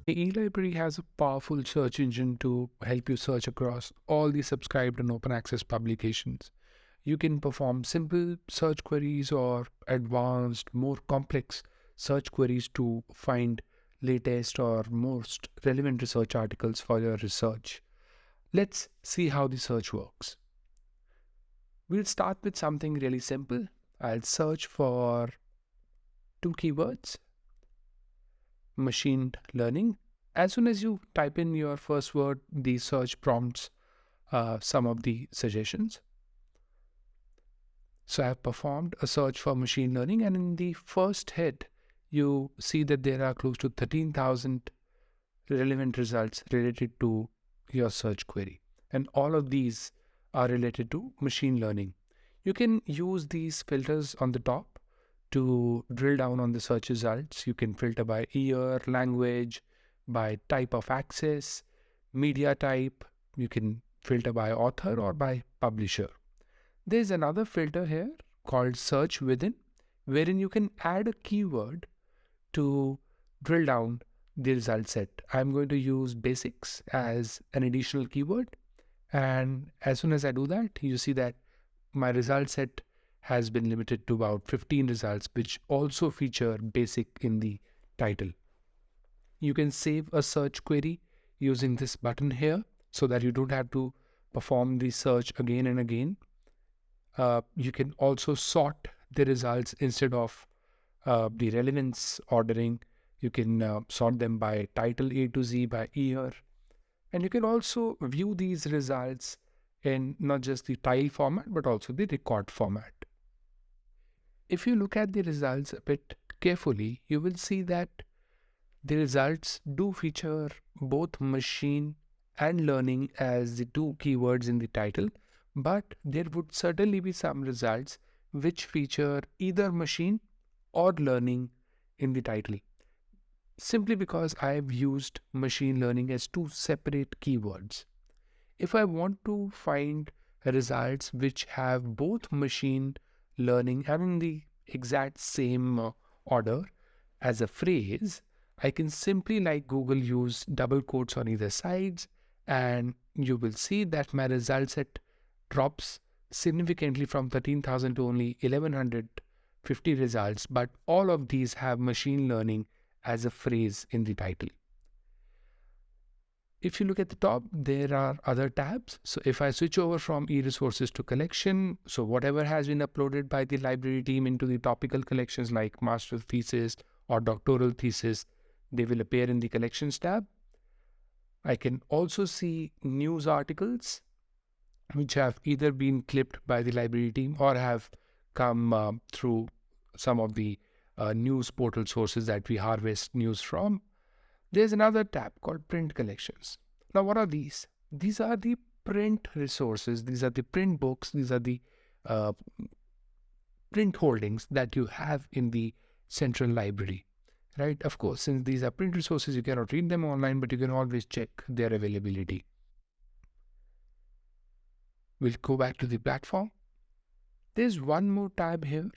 The eLibrary has a powerful search engine to help you search across all the subscribed and open access publications. You can perform simple search queries or advanced, more complex search queries to find latest or most relevant research articles for your research. Let's see how the search works. We'll start with something really simple. I'll search for two keywords: machine learning. As soon as you type in your first word, the search prompts some of the suggestions. So I've performed a search for machine learning, and in the first hit, you see that there are close to 13,000 relevant results related to your search query. And all of these are related to machine learning. You can use these filters on the top to drill down on the search results. You can filter by year, language, by type of access, media type. You can filter by author or by publisher. There's another filter here called search within, wherein you can add a keyword to drill down the result set. I'm going to use basics as an additional keyword. And as soon as I do that, you see that my result set has been limited to about 15 results, which also feature basic in the title. You can save a search query using this button here so that you don't have to perform the search again and again. You can also sort the results instead of the relevance ordering. You can sort them by title A to Z, by year. And you can also view these results in not just the tile format, but also the record format. If you look at the results a bit carefully, you will see that the results do feature both machine and learning as the two keywords in the title, but there would certainly be some results which feature either machine or learning in the title, simply because I have used machine learning as two separate keywords. If I want to find results which have both machine learning and in the exact same order as a phrase, I can simply, like Google, use double quotes on either sides, and you will see that my result set drops significantly from 13,000 to only 1150 results, but all of these have machine learning as a phrase in the title. If you look at the top, there are other tabs. So if I switch over from e-resources to collection, so whatever has been uploaded by the library team into the topical collections like master's thesis or doctoral thesis, they will appear in the collections tab. I can also see news articles which have either been clipped by the library team or have come through some of the news portal sources that we harvest news from. There's another tab called print collections. Now, what are these? These are the print resources. These are the print books. These are the uh, print holdings that you have in the central library, right? Of course, since these are print resources, you cannot read them online, but you can always check their availability. We'll go back to the platform. There's one more tab here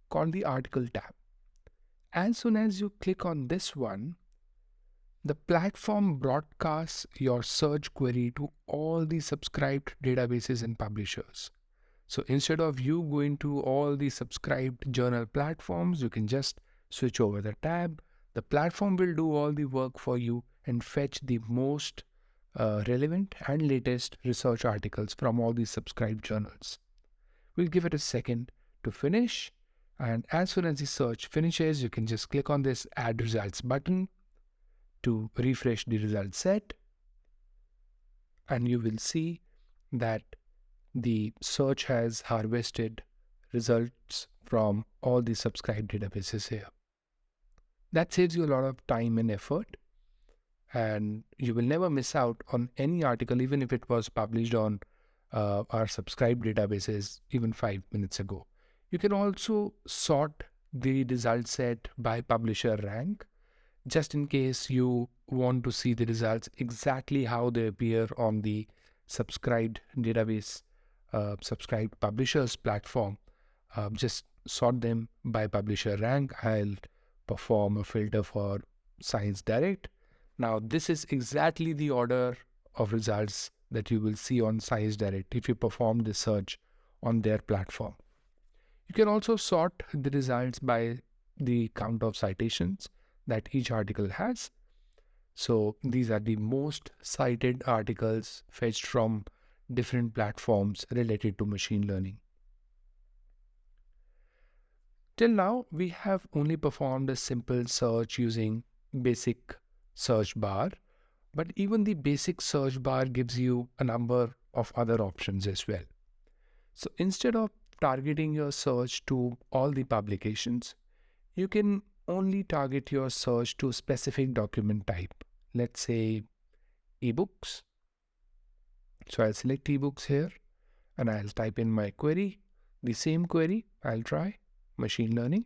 called the article tab. As soon as you click on this one, the platform broadcasts your search query to all the subscribed databases and publishers. So instead of you going to all the subscribed journal platforms, you can just switch over the tab. The platform will do all the work for you and fetch the most relevant and latest research articles from all these subscribed journals. We'll give it a second to finish. And as soon as the search finishes, you can just click on this Add Results button to refresh the result set, and you will see that the search has harvested results from all the subscribed databases here. That saves you a lot of time and effort, and you will never miss out on any article, even if it was published on our subscribed databases even 5 minutes ago. You can also sort the result set by publisher rank, just in case you want to see the results exactly how they appear on the subscribed database, subscribed publishers platform. Just sort them by publisher rank. I'll perform a filter for Science Direct, Now, this is exactly the order of results that you will see on ScienceDirect if you perform the search on their platform. You can also sort the results by the count of citations that each article has. So these are the most cited articles fetched from different platforms related to machine learning. Till now, we have only performed a simple search using basic search bar, but even the basic search bar gives you a number of other options as well. So instead of targeting your search to all the publications, you can only target your search to specific document type. Let's say ebooks. So I'll select ebooks here and I'll type in my query. The same query, I'll try machine learning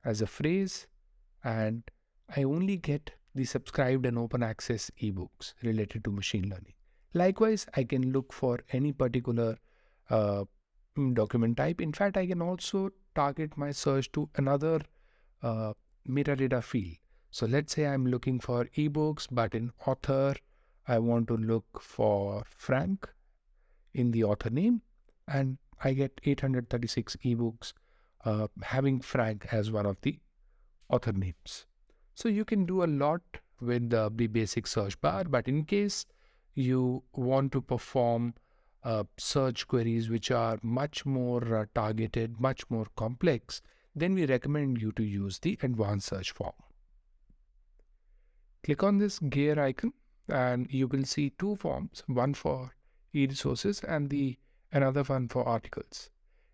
as a phrase, and I only get the subscribed and open access ebooks related to machine learning. Likewise, I can look for any particular uh, document type. In fact, I can also target my search to another metadata field. So let's say I'm looking for ebooks, but in author, I want to look for Frank in the author name, and I get 836 ebooks having Frank as one of the author names. So you can do a lot with the basic search bar, but in case you want to perform search queries which are much more targeted, much more complex, then we recommend you to use the advanced search form. Click on this gear icon and you will see two forms, one for e-resources and the another one for articles.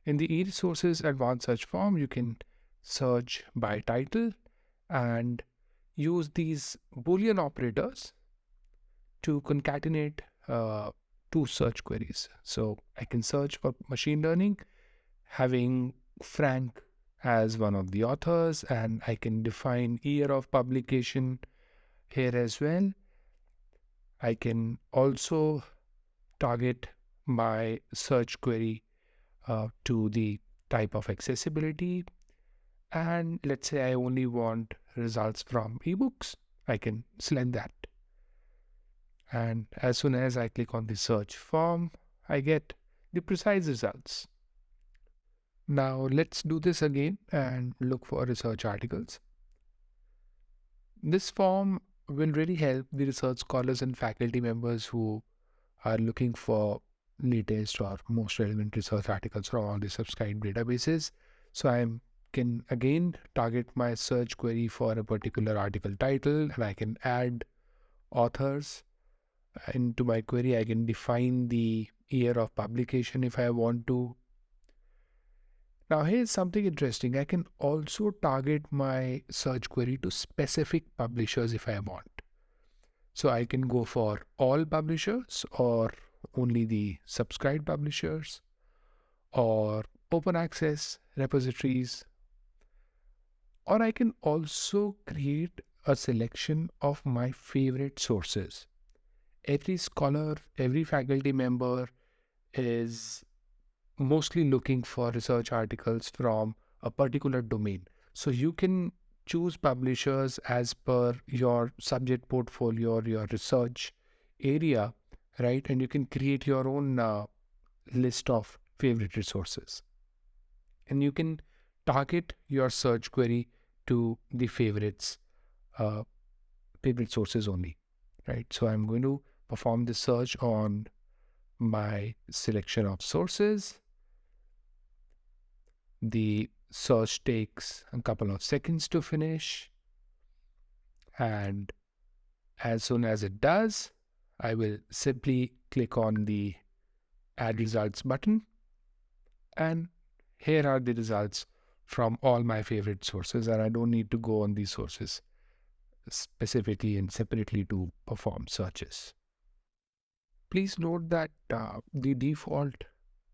In the e-resources advanced search form, you can search by title and use these Boolean operators to concatenate two search queries. So I can search for machine learning having Frank as one of the authors, and I can define year of publication here as well. I can also target my search query to the type of accessibility. And let's say I only want results from ebooks, I can select that. And as soon as I click on the search form, I get the precise results. Now let's do this again and look for research articles. This form will really help the research scholars and faculty members who are looking for latest or most relevant research articles from all the subscribed databases. So I can again target my search query for a particular article title, and I can add authors into my query. I can define the year of publication if I want to. Now here's something interesting. I can also target my search query to specific publishers if I want. So I can go for all publishers or only the subscribed publishers or open access repositories, or I can also create a selection of my favorite sources. Every scholar, every faculty member is mostly looking for research articles from a particular domain. So you can choose publishers as per your subject portfolio or your research area, right? And you can create your own list of favorite resources. And you can target your search query to the favorites, favorite sources only, right? So I'm going to perform the search on my selection of sources. The search takes a couple of seconds to finish, and as soon as it does, I will simply click on the Add Results button, and here are the results from all my favorite sources, and I don't need to go on these sources specifically and separately to perform searches. Please note that the default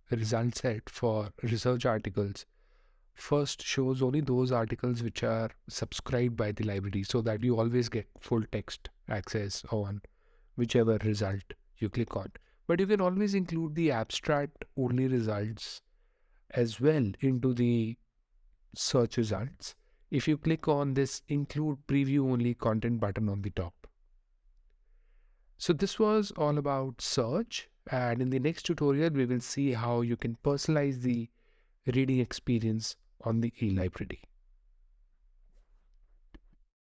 result set for research articles first shows only those articles which are subscribed by the library, so that you always get full text access on whichever result you click on. But you can always include the abstract only results as well into the search results if you click on this include preview only content button on the top. So this was all about search, and in the next tutorial we will see how you can personalize the reading experience on the eLibrary.